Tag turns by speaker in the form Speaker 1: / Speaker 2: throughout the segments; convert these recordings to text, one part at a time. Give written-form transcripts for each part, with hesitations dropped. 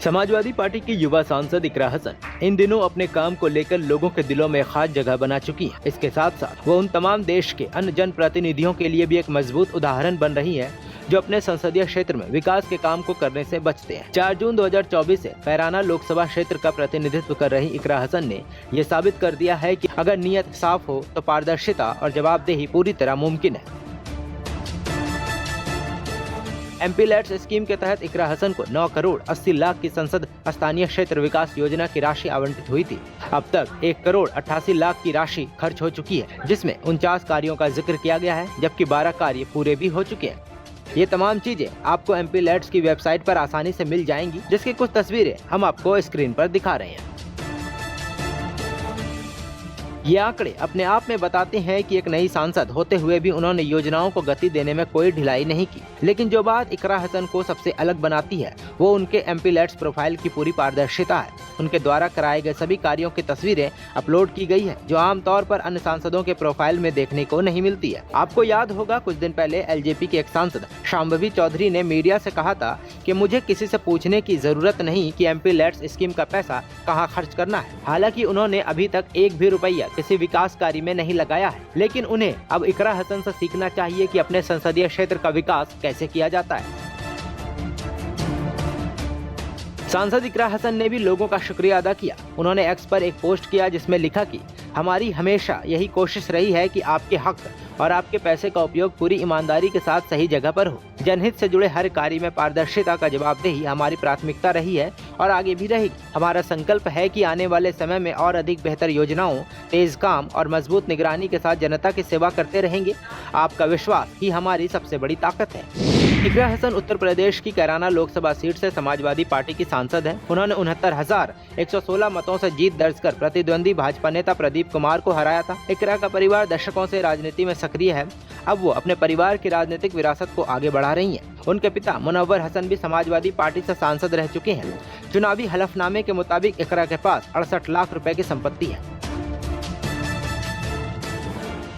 Speaker 1: Samajwadi party की युवा सांसद इकरा हसन इन दिनों अपने काम को लेकर लोगों के दिलों में खास जगह बना चुकी हैं। इसके साथ साथ वो उन तमाम देश के अन्य जनप्रतिनिधियों के लिए भी एक मजबूत उदाहरण बन रही है जो अपने संसदीय क्षेत्र में विकास के काम को करने से बचते हैं। 4 जून 2024 से कैराना लोकसभा क्षेत्र का प्रतिनिधित्व कर रही इकरा हसन ने ये साबित कर दिया है कि अगर नीयत साफ हो तो पारदर्शिता और जवाबदेही पूरी तरह मुमकिन है। MP लैट्स स्कीम के तहत इकरा हसन को 9 करोड़ 80 लाख की संसद स्थानीय क्षेत्र विकास योजना की राशि आवंटित हुई थी। अब तक 1 करोड़ 88 लाख की राशि खर्च हो चुकी है, जिसमें 49 कार्यों का जिक्र किया गया है, जबकि 12 कार्य पूरे भी हो चुके हैं। ये तमाम चीजें आपको MP लैट्स की वेबसाइट पर आसानी से मिल जाएंगी, जिसकी कुछ तस्वीरें हम आपको स्क्रीन पर दिखा रहे हैं। ये आंकड़े अपने आप में बताते हैं कि एक नई सांसद होते हुए भी उन्होंने योजनाओं को गति देने में कोई ढिलाई नहीं की। लेकिन जो बात इकरा हसन को सबसे अलग बनाती है वो उनके MP लैट्स प्रोफाइल की पूरी पारदर्शिता है। उनके द्वारा कराए गए सभी कार्यों की तस्वीरें अपलोड की गई है, जो आमतौर पर अन्य सांसदों के प्रोफाइल में देखने को नहीं मिलती है। आपको याद होगा कुछ दिन पहले LJP के एक सांसद शांभवी चौधरी ने मीडिया से कहा था कि मुझे किसी से पूछने की जरूरत नहीं कि MP लैट्स स्कीम का पैसा कहाँ खर्च करना है। हालांकि उन्होंने अभी तक एक भी रुपया किसी विकास कार्य में नहीं लगाया है, लेकिन उन्हें अब इकरा हसन से सीखना चाहिए कि अपने संसदीय क्षेत्र का विकास कैसे किया जाता है। सांसद इकरा हसन ने भी लोगों का शुक्रिया अदा किया। उन्होंने X पर एक पोस्ट किया जिसमें लिखा कि हमारी हमेशा यही कोशिश रही है कि आपके हक और आपके पैसे का उपयोग पूरी ईमानदारी के साथ सही जगह पर हो। जनहित से जुड़े हर कार्य में पारदर्शिता का जवाबदेही हमारी प्राथमिकता रही है और आगे भी रहेगी। हमारा संकल्प है कि आने वाले समय में और अधिक बेहतर योजनाओं, तेज काम और मजबूत निगरानी के साथ जनता की सेवा करते रहेंगे। आपका विश्वास ही हमारी सबसे बड़ी ताकत है। इकरा हसन उत्तर प्रदेश की कैराना लोकसभा सीट से समाजवादी पार्टी की सांसद है। उन्होंने 69,116 मतों से जीत दर्ज कर प्रतिद्वंदी भाजपा नेता प्रदीप कुमार को हराया था। इकरा का परिवार दशकों से राजनीति में सक्रिय है। अब वो अपने परिवार की राजनीतिक विरासत को आगे बढ़ा रही हैं। उनके पिता मुनव्वर हसन भी समाजवादी पार्टी से सांसद रह चुके हैं। चुनावी हलफनामे के मुताबिक इकरा के पास 68 लाख रुपए की संपत्ति है।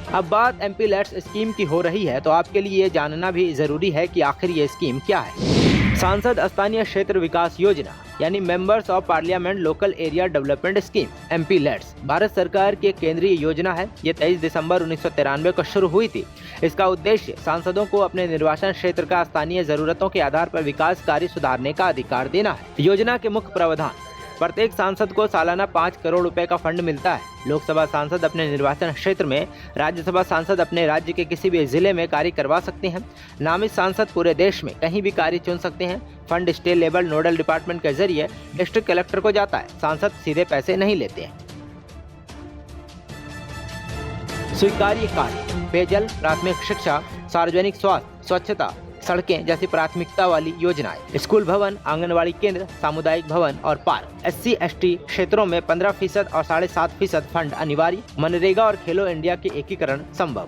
Speaker 1: अब बात MP लैट्स स्कीम की हो रही है तो आपके लिए ये जानना भी जरूरी है कि आखिर ये स्कीम क्या है। सांसद स्थानीय क्षेत्र विकास योजना यानी Members of Parliament Local Area Development Scheme MP LADS Bharat सरकार की एक केंद्रीय योजना है। ये 23 दिसंबर 1993 को शुरू हुई थी। इसका उद्देश्य सांसदों को अपने निर्वाचन क्षेत्र का स्थानीय जरूरतों के आधार पर विकास कार्य सुधारने का अधिकार देना है। योजना के मुख्य प्रावधान: प्रत्येक सांसद को सालाना 5 करोड़ रुपए का फंड मिलता है। लोकसभा सांसद अपने निर्वाचन क्षेत्र में, राज्यसभा सांसद अपने राज्य के किसी भी जिले में कार्य करवा सकते हैं। नामित सांसद पूरे देश में कहीं भी कार्य चुन सकते हैं। Fund state level nodal department के जरिए डिस्ट्रिक्ट कलेक्टर को जाता है। सांसद सीधे पैसे नहीं लेते हैं। स्वीकार्य कार्य: पेयजल, प्राथमिक शिक्षा, सार्वजनिक स्वास्थ्य, स्वच्छता, सड़कें जैसी प्राथमिकता वाली योजनाएं, स्कूल भवन, आंगनवाड़ी केंद्र, सामुदायिक भवन और पार्क। SC/ST क्षेत्रों में 15% और 7.5% फंड अनिवार्य। मनरेगा और खेलो इंडिया के एकीकरण संभव।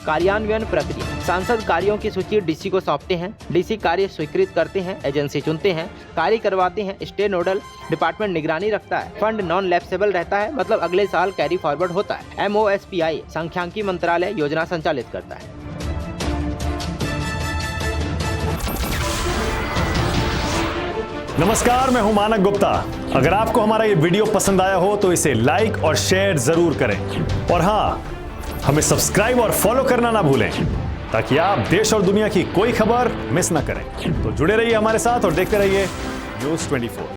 Speaker 1: कार्यान्वयन प्रक्रिया: सांसद कार्यों की सूची DC को सौंपते हैं। DC कार्य स्वीकृत करते हैं, एजेंसी चुनते हैं, कार्य करवाते हैं। स्टेट नोडल डिपार्टमेंट निगरानी रखता है। फंड नॉन लैप्सेबल रहता है, मतलब अगले साल कैरी फॉरवर्ड होता है। MOSPI सांख्यिकी मंत्रालय योजना संचालित करता है।
Speaker 2: नमस्कार, मैं हूं मानक गुप्ता। अगर आपको हमारा ये वीडियो पसंद आया हो तो इसे लाइक और शेयर जरूर करें, और हाँ, हमें सब्सक्राइब और फॉलो करना ना भूलें ताकि आप देश और दुनिया की कोई खबर मिस ना करें। तो जुड़े रहिए हमारे साथ और देखते रहिए News 24।